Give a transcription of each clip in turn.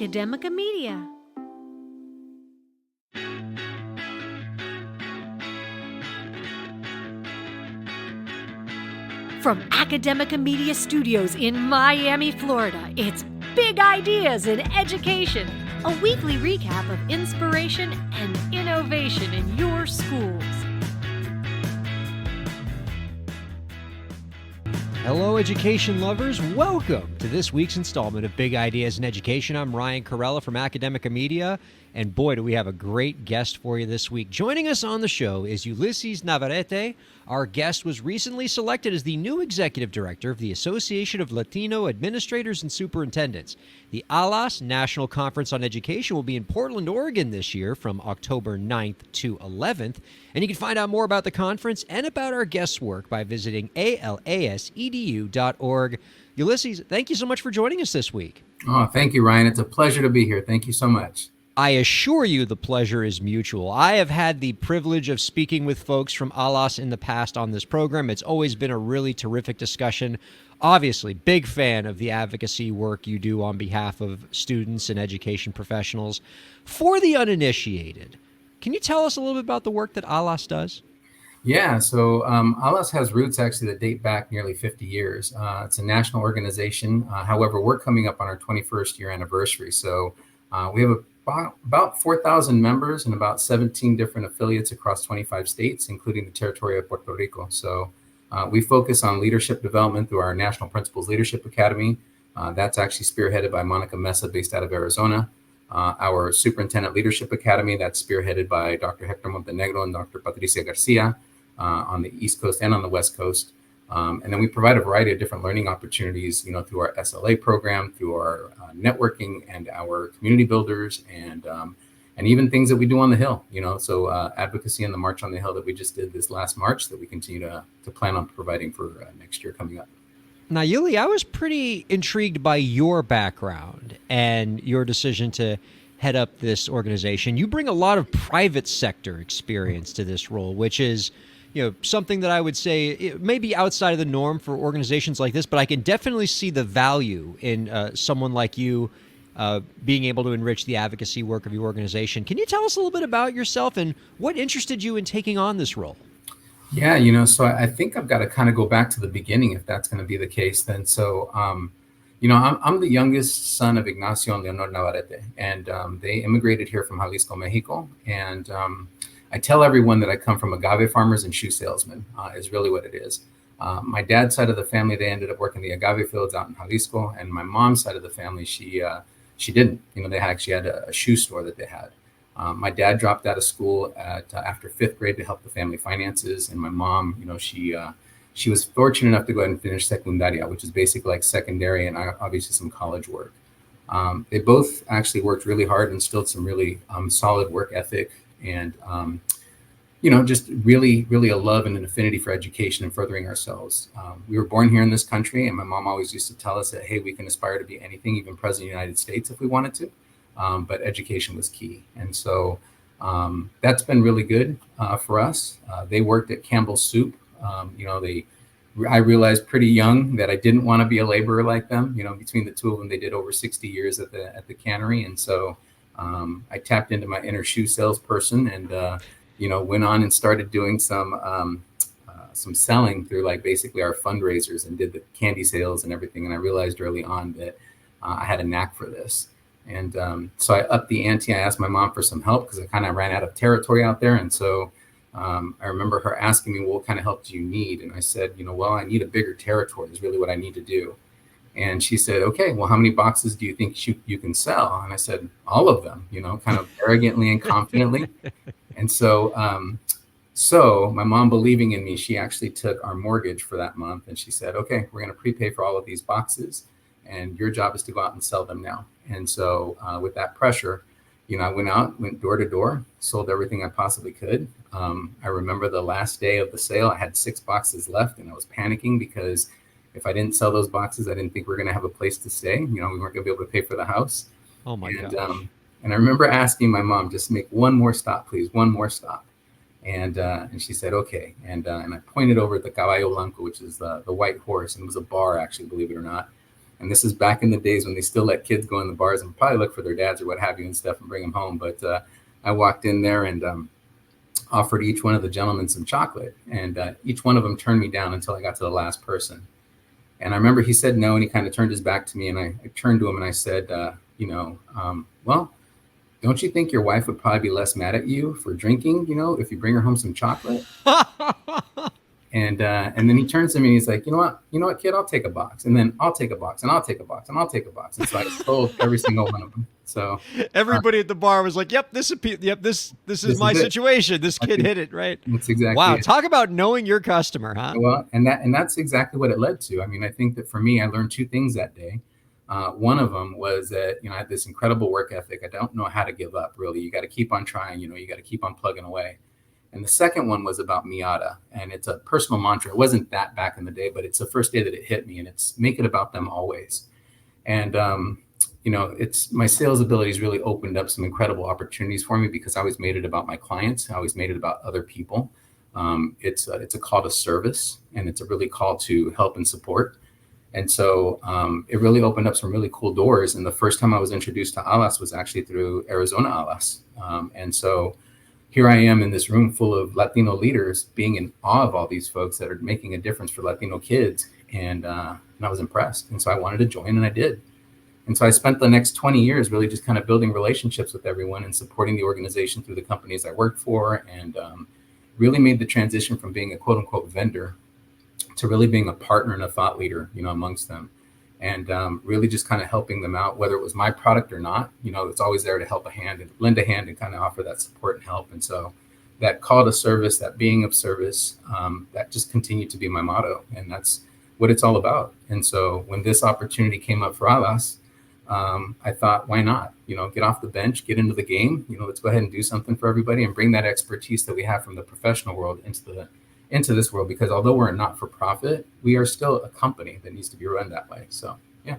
Academica Media. From Academica Media Studios in Miami, Florida, it's Big Ideas in Education, a weekly recap of inspiration and innovation in your schools. Hello, education lovers. Welcome to this week's installment of Big Ideas in Education. I'm Ryan Kairalla from Academica Media, and boy, do we have a great guest for you this week. Joining us on the show is Ulysses Navarrete. Our guest was recently selected as the new executive director of the Association of Latino Administrators and Superintendents. The ALAS National Conference on Education will be in Portland, Oregon this year from October 9th to 11th. And you can find out more about the conference and about our guest's work by visiting alasedu.org. Ulysses, thank you so much for joining us this week. Oh, thank you, Ryan. It's a pleasure to be here. Thank you so much. I assure you the pleasure is mutual. I have had the privilege of speaking with folks from ALAS in the past on this program. It's always been a really terrific discussion. Obviously, big fan of the advocacy work you do on behalf of students and education professionals. For the uninitiated, can you tell us a little bit about the work that ALAS does? Yeah, so ALAS has roots actually that date back nearly 50 years. It's a national organization. However, we're coming up on our 21st year anniversary. So we have about 4,000 members and about 17 different affiliates across 25 states, including the territory of Puerto Rico. So we focus on leadership development through our National Principals Leadership Academy. That's actually spearheaded by Monica Mesa, based out of Arizona. Our Superintendent Leadership Academy, that's spearheaded by Dr. Hector Montenegro and Dr. Patricia Garcia on the East Coast and on the West Coast. And then we provide a variety of different learning opportunities, through our SLA program, through our networking and our community builders, and even things that we do on the Hill, so advocacy on the March on the Hill that we just did this last March that we continue to plan on providing for next year coming up. Now, Yuli, I was pretty intrigued by your background and your decision to head up this organization. You bring a lot of private sector experience to this role, which is something that I would say it may be outside of the norm for organizations like this, but I can definitely see the value in someone like you being able to enrich the advocacy work of your organization. Can you tell us a little bit about yourself and what interested you in taking on this role? Yeah, so I think I've got to kind of go back to the beginning if that's going to be the case then. So, I'm the youngest son of Ignacio and Leonor Navarrete, and they immigrated here from Jalisco, Mexico. And I tell everyone that I come from agave farmers and shoe salesmen, is really what it is. My dad's side of the family, they ended up working the agave fields out in Jalisco, and my mom's side of the family, she didn't. They actually had a shoe store that they had. My dad dropped out of school after fifth grade to help the family finances, and my mom, she was fortunate enough to go ahead and finish secundaria, which is basically like secondary and obviously some college work. They both actually worked really hard and instilled some really solid work ethic and, just really, really a love and an affinity for education and furthering ourselves. We were born here in this country, and my mom always used to tell us that, hey, we can aspire to be anything, even president of the United States if we wanted to, but education was key. And so that's been really good for us. They worked at Campbell's Soup. I realized pretty young that I didn't want to be a laborer like them. Between the two of them, they did over 60 years at the cannery. And so I tapped into my inner shoe salesperson and, went on and started doing some selling through like basically our fundraisers and did the candy sales and everything. And I realized early on that I had a knack for this. And so I upped the ante. I asked my mom for some help because I kind of ran out of territory out there. And so I remember her asking me, well, what kind of help do you need? And I said, well, I need a bigger territory is really what I need to do. And she said, okay, well, how many boxes do you think you can sell? And I said, all of them, kind of arrogantly and confidently. And so my mom, believing in me, she actually took our mortgage for that month. And she said, okay, we're going to prepay for all of these boxes. And your job is to go out and sell them now. And so with that pressure, I went door to door, sold everything I possibly could. I remember the last day of the sale, I had 6 boxes left and I was panicking because if I didn't sell those boxes, I didn't think we were going to have a place to stay. We weren't going to be able to pay for the house. Oh my God. And I remember asking my mom, just make one more stop, please, one more stop. And she said, okay. And I pointed over at the Caballo Blanco, which is the white horse. And it was a bar, actually, believe it or not. And this is back in the days when they still let kids go in the bars and probably look for their dads or what have you and stuff and bring them home. But I walked in there and offered each one of the gentlemen some chocolate. And each one of them turned me down until I got to the last person. And I remember he said no, and he kind of turned his back to me. And I turned to him and I said, well, don't you think your wife would probably be less mad at you for drinking, if you bring her home some chocolate? And then he turns to me and he's like, you know what, kid, I'll take a box. And then I'll take a box and I'll take a box and I'll take a box. And so I stole every single one of them. So everybody at the bar was like, this is my situation. This kid hit it, right? That's exactly wow. it. Talk about knowing your customer, huh? Well, and that's exactly what it led to. I mean, I think that for me, I learned two things that day. One of them was that, I had this incredible work ethic. I don't know how to give up, really. You got to keep on trying, you got to keep on plugging away. And the second one was about MIATA, and it's a personal mantra. It wasn't that back in the day, but it's the first day that it hit me, and it's make it about them always. And, it's my sales abilities really opened up some incredible opportunities for me because I always made it about my clients. I always made it about other people. It's a call to service, and it's a really call to help and support. And so it really opened up some really cool doors. And the first time I was introduced to Ulysse was actually through Arizona Ulysse. And so here I am in this room full of Latino leaders being in awe of all these folks that are making a difference for Latino kids. And I was impressed. And so I wanted to join, and I did. And so I spent the next 20 years really just kind of building relationships with everyone and supporting the organization through the companies I worked for, and really made the transition from being a quote unquote vendor to really being a partner and a thought leader, amongst them. And really just kind of helping them out, whether it was my product or not. It's always there to help a hand and lend a hand and kind of offer that support and help. And so that call to service, that being of service, that just continued to be my motto. And that's what it's all about. And so when this opportunity came up for Ulysse, I thought, why not? Get off the bench, get into the game. Let's go ahead and do something for everybody and bring that expertise that we have from the professional world into this world, because although we're a not-for-profit, we are still a company that needs to be run that way. So, yeah.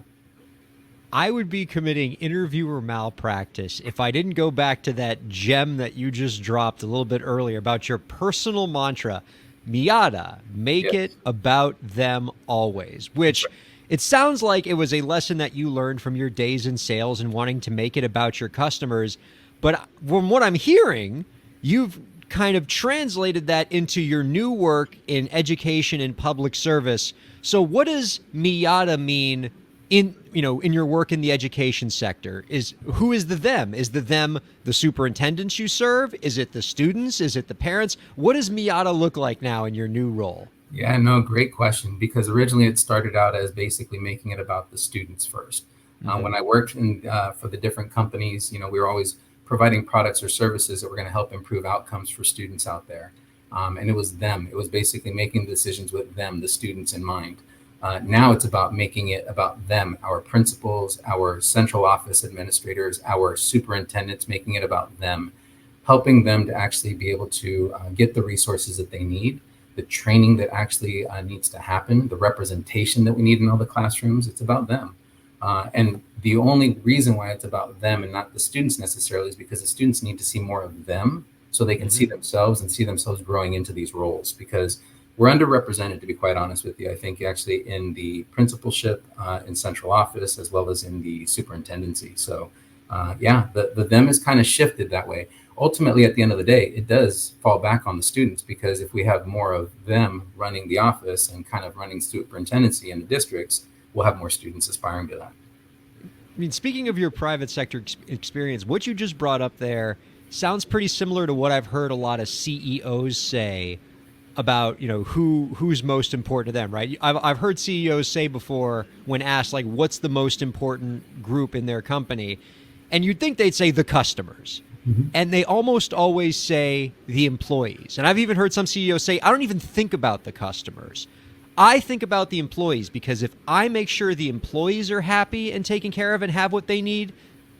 I would be committing interviewer malpractice if I didn't go back to that gem that you just dropped a little bit earlier about your personal mantra, MIATA, make it about them always, which it sounds like it was a lesson that you learned from your days in sales and wanting to make it about your customers. But from what I'm hearing, you've kind of translated that into your new work in education and public service. So what does MIATA mean in your work in the education sector? Who is the them? Is the them the superintendents you serve? Is it the students? Is it the parents? What does MIATA look like now in your new role? Yeah, no, great question, because originally it started out as basically making it about the students first. Mm-hmm. When I worked for the different companies, we were always providing products or services that were going to help improve outcomes for students out there. And it was them. It was basically making decisions with them, the students, in mind. Now it's about making it about them, our principals, our central office administrators, our superintendents, making it about them, helping them to actually be able to get the resources that they need, the training that actually needs to happen, the representation that we need in all the classrooms. It's about them. And the only reason why it's about them and not the students necessarily is because the students need to see more of them so they can see themselves and see themselves growing into these roles, because we're underrepresented, to be quite honest with you. I think actually in the principalship, in central office, as well as in the superintendency. So the them is kind of shifted that way. Ultimately, at the end of the day, it does fall back on the students, because if we have more of them running the office and kind of running superintendency in the districts, we'll have more students aspiring to that. I mean, speaking of your private sector experience, what you just brought up there sounds pretty similar to what I've heard a lot of CEOs say about, who's most important to them, right? I've heard CEOs say before, when asked, like, what's the most important group in their company? And you'd think they'd say the customers. Mm-hmm. And they almost always say the employees. And I've even heard some CEOs say, I don't even think about the customers. I think about the employees, because if I make sure the employees are happy and taken care of and have what they need,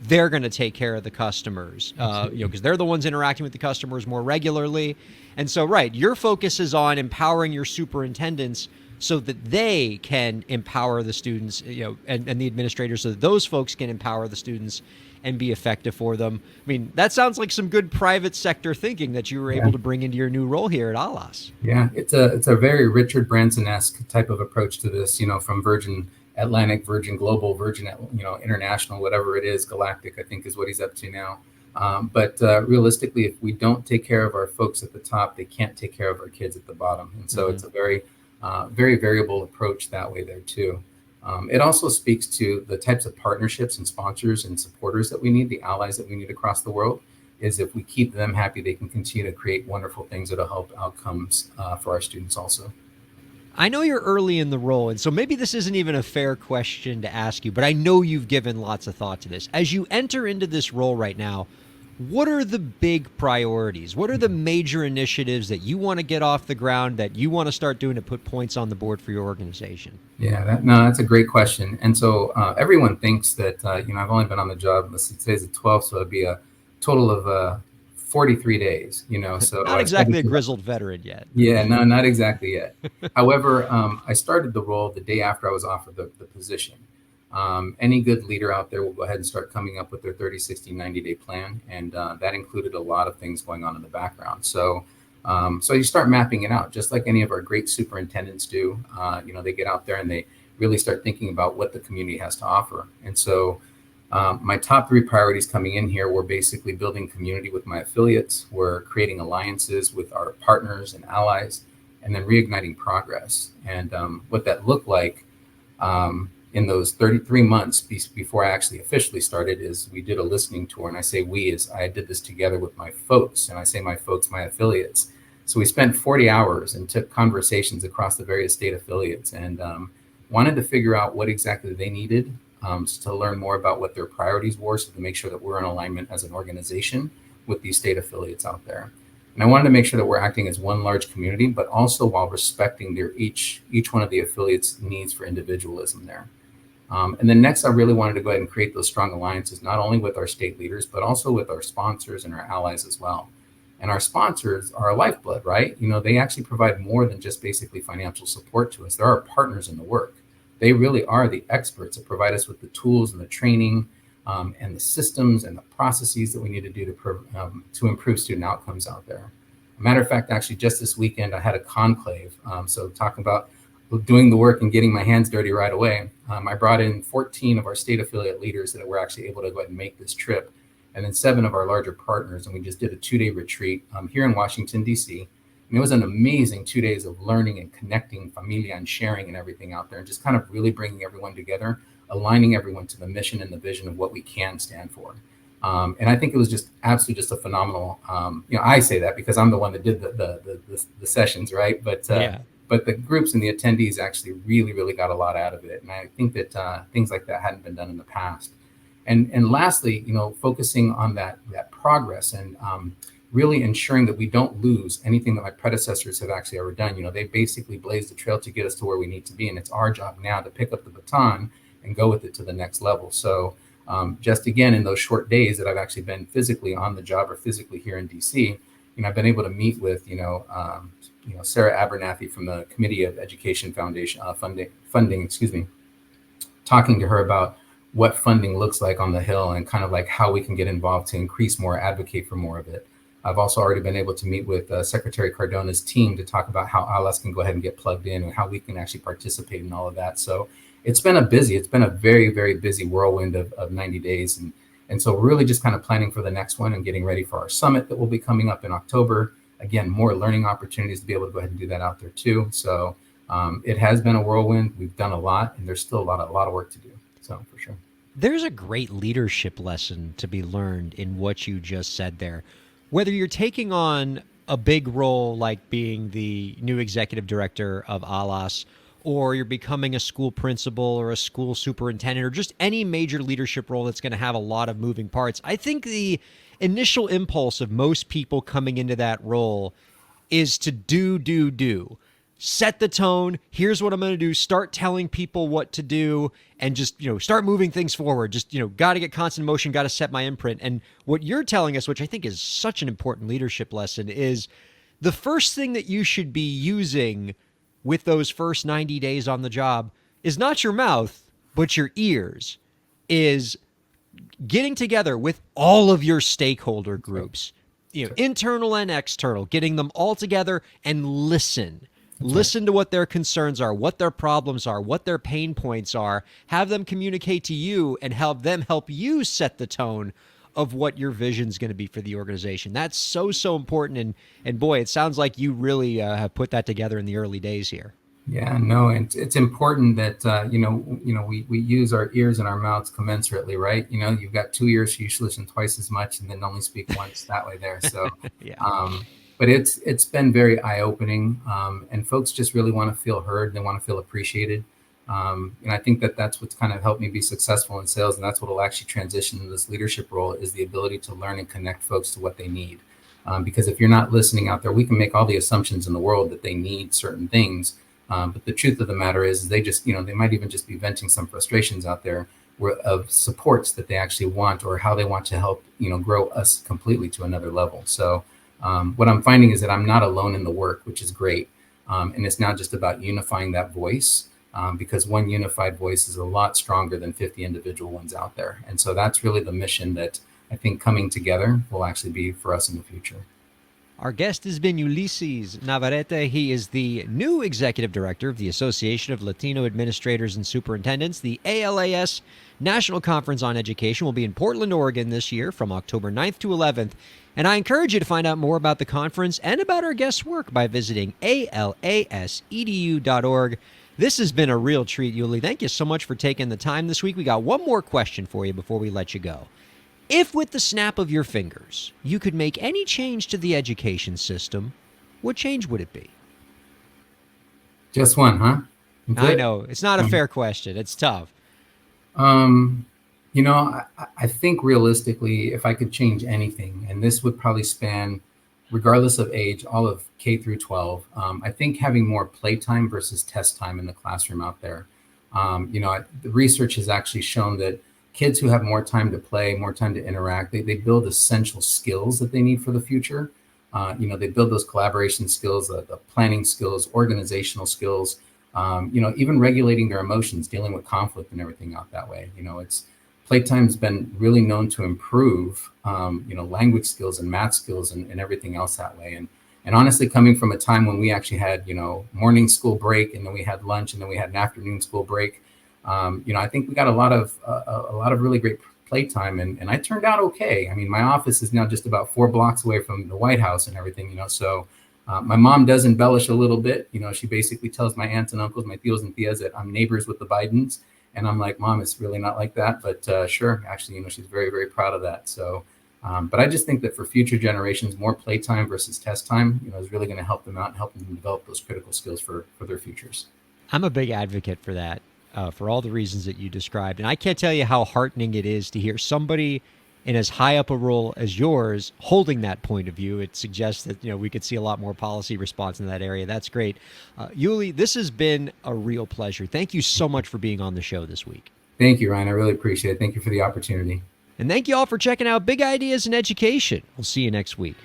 they're going to take care of the customers, because they're the ones interacting with the customers more regularly. And so, right, your focus is on empowering your superintendents, so that they can empower the students, and the administrators, so that those folks can empower the students and be effective for them. I mean, that sounds like some good private sector thinking that you were able to bring into your new role here at Ulysse. Yeah, it's a very Richard Branson-esque type of approach to this, from Virgin Atlantic, Virgin Global, Virgin, International, whatever it is, Galactic, I think is what he's up to now. But realistically, if we don't take care of our folks at the top, they can't take care of our kids at the bottom. And so it's a very, very variable approach that way there too. It also speaks to the types of partnerships and sponsors and supporters that we need, the allies that we need across the world. Is if we keep them happy, they can continue to create wonderful things that'll help outcomes for our students also. I know you're early in the role, and so maybe this isn't even a fair question to ask you, but I know you've given lots of thought to this. As you enter into this role right now, what are the big priorities? What are the major initiatives that you want to get off the ground, that you want to start doing to put points on the board for your organization? Yeah, that's a great question. And so everyone thinks that, I've only been on the job, today's the 12th, so it'd be a total of 43 days, so. Not exactly a grizzled veteran yet. Yeah, no, not exactly yet. However, I started the role the day after I was offered the position. Any good leader out there will go ahead and start coming up with their 30, 60, 90-day plan. And that included a lot of things going on in the background. So you start mapping it out, just like any of our great superintendents do. They get out there and they really start thinking about what the community has to offer. And so my top 3 priorities coming in here were basically building community with my affiliates. We're creating alliances with our partners and allies, and then reigniting progress. And what that looked like in those 33 months before I actually officially started is we did a listening tour. And I say we, as I did this together with my folks. And I say my folks, my affiliates. So we spent 40 hours and took conversations across the various state affiliates and wanted to figure out what exactly they needed to learn more about what their priorities were, so to make sure that we're in alignment as an organization with these state affiliates out there. And I wanted to make sure that we're acting as one large community, but also while respecting each one of the affiliates' needs for individualism there. And then next, I really wanted to go ahead and create those strong alliances, not only with our state leaders, but also with our sponsors and our allies as well. And our sponsors are our lifeblood, right? They actually provide more than just basically financial support to us. They're our partners in the work. They really are the experts that provide us with the tools and the training and the systems and the processes that we need to do to improve student outcomes out there. A matter of fact, actually, just this weekend, I had a conclave. So talking about doing the work and getting my hands dirty right away, I brought in 14 of our state affiliate leaders that were actually able to go ahead and make this trip, and then 7 of our larger partners. And we just did a 2-day retreat here in Washington, D.C., and it was an amazing 2 days of learning and connecting familia and sharing and everything out there, and just kind of really bringing everyone together, aligning everyone to the mission and the vision of what we can stand for. And I think it was just absolutely just a phenomenal, I say that because I'm the one that did the sessions, right? But the groups and the attendees actually really, really got a lot out of it. And I think that things like that hadn't been done in the past. And lastly, focusing on that progress and really ensuring that we don't lose anything that my predecessors have actually ever done. They basically blazed the trail to get us to where we need to be. And it's our job now to pick up the baton and go with it to the next level. So just again, in those short days that I've actually been physically on the job or physically here in DC, I've been able to meet with, Sarah Abernathy from the Committee of Education Foundation funding, talking to her about what funding looks like on the Hill and kind of like how we can get involved to increase more, advocate for more of it. I've also already been able to meet with Secretary Cardona's team to talk about how Ulysse can go ahead and get plugged in and how we can actually participate in all of that. So it's been a very, very busy whirlwind of 90 days. And so we're really just kind of planning for the next one and getting ready for our summit that will be coming up in October. Again, more learning opportunities to be able to go ahead and do that out there too. So it has been a whirlwind. We've done a lot, and there's still a lot of work to do. So for sure. There's a great leadership lesson to be learned in what you just said there. Whether you're taking on a big role like being the new executive director of Ulysse, or you're becoming a school principal or a school superintendent, or just any major leadership role that's going to have a lot of moving parts, I think the initial impulse of most people coming into that role is to do. Set the tone. Here's what I'm going to do. Start telling people what to do and just, start moving things forward. Just, got to get constant motion, got to set my imprint. And what you're telling us, which I think is such an important leadership lesson, is the first thing that you should be using with those first 90 days on the job is not your mouth, but your ears, is getting together with all of your stakeholder groups, internal and external, getting them all together and listen to what their concerns are, what their problems are, what their pain points are, have them communicate to you and help them help you set the tone of what your vision is going to be for the organization. That's so important. And boy, it sounds like you really have put that together in the early days here. Yeah, no, and it's important that we use our ears and our mouths commensurately, right? You've got 2 ears, so you should listen twice as much, and then only speak once that way there. So, but it's been very eye-opening, and folks just really want to feel heard. They want to feel appreciated, and I think that's what's kind of helped me be successful in sales, and that's what will actually transition to this leadership role, is the ability to learn and connect folks to what they need. Because if you're not listening out there, we can make all the assumptions in the world that they need certain things. But the truth of the matter is they just, they might even just be venting some frustrations out there of supports that they actually want, or how they want to help, grow us completely to another level. So what I'm finding is that I'm not alone in the work, which is great. And it's now just about unifying that voice, because one unified voice is a lot stronger than 50 individual ones out there. And so that's really the mission that I think coming together will actually be for us in the future. Our guest has been Ulysses Navarrete. He is the new executive director of the Association of Latino Administrators and Superintendents. The ALAS National Conference on Education will be in Portland, Oregon this year from October 9th to 11th. And I encourage you to find out more about the conference and about our guest's work by visiting alasedu.org. This has been a real treat, Ulysse. Thank you so much for taking the time this week. We got one more question for you before we let you go. If with the snap of your fingers, you could make any change to the education system, what change would it be? Just one, huh? I know. It's not a fair question. It's tough. I think realistically, if I could change anything, and this would probably span, regardless of age, all of K through 12, I think having more playtime versus test time in the classroom out there. The research has actually shown that kids who have more time to play, more time to interact, they build essential skills that they need for the future. They build those collaboration skills, the planning skills, organizational skills, even regulating their emotions, dealing with conflict and everything out that way. Playtime's been really known to improve, language skills and math skills and everything else that way. And honestly, coming from a time when we actually had, morning school break, and then we had lunch, and then we had an afternoon school break, I think we got a lot of really great playtime, and I turned out okay. I mean, my office is now just about 4 blocks away from the White House and everything, so my mom does embellish a little bit. She basically tells my aunts and uncles, my tios and tias, that I'm neighbors with the Bidens. And I'm like, Mom, it's really not like that. But sure, actually, she's very, very proud of that. So, but I just think that for future generations, more playtime versus test time, is really going to help them out and help them develop those critical skills for their futures. I'm a big advocate for that. For all the reasons that you described. And I can't tell you how heartening it is to hear somebody in as high up a role as yours holding that point of view. It suggests that, we could see a lot more policy response in that area. That's great. Ulysse, this has been a real pleasure. Thank you so much for being on the show this week. Thank you, Ryan. I really appreciate it. Thank you for the opportunity. And thank you all for checking out Big Ideas in Education. We'll see you next week.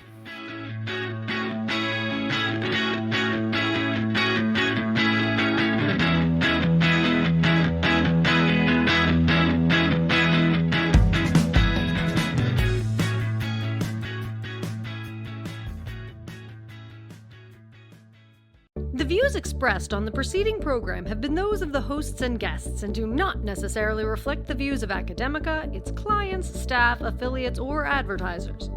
The views expressed on the preceding program have been those of the hosts and guests and do not necessarily reflect the views of Academica, its clients, staff, affiliates, or advertisers.